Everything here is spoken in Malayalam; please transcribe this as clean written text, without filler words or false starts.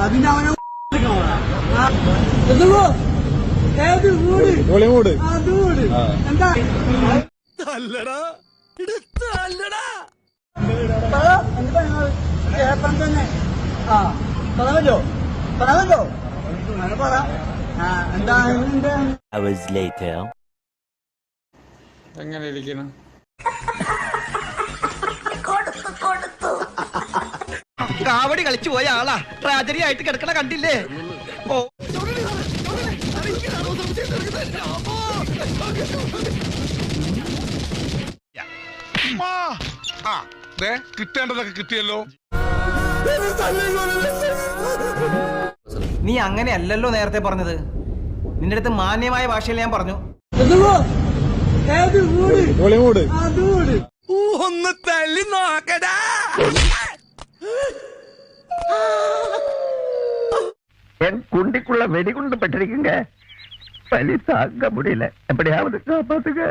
അതിന് അവനെ ഏത് വീട് അതുകൂട് എന്താ അല്ലടാ കേൾക്കാൻ തന്നെ പറയാമല്ലോ അങ്ങനെ പറ എന്താ എങ്ങനെ ഇരിക്കണം? കാവടി കളിച്ചു പോയ ആളാ ട്രാജഡി ആയിട്ട് കിടക്കണ കണ്ടില്ലേ? ഓ കിട്ടേണ്ടതൊക്കെ കിട്ടിയല്ലോ. നീ അങ്ങനെയല്ലല്ലോ നേരത്തെ പറഞ്ഞത്. നിന്റെ അടുത്ത് മാന്യമായ ഭാഷയിൽ ഞാൻ പറഞ്ഞു. ഏത് വീട് അതുകൂട് ഒന്ന് തള്ളി നോക്കടാ. குண்டிக்குள்ள வெடிகுண்டு பட்டிருக்குங்க. பலி தாங்க முடியல. எப்படியாவது காப்பாத்துங்க.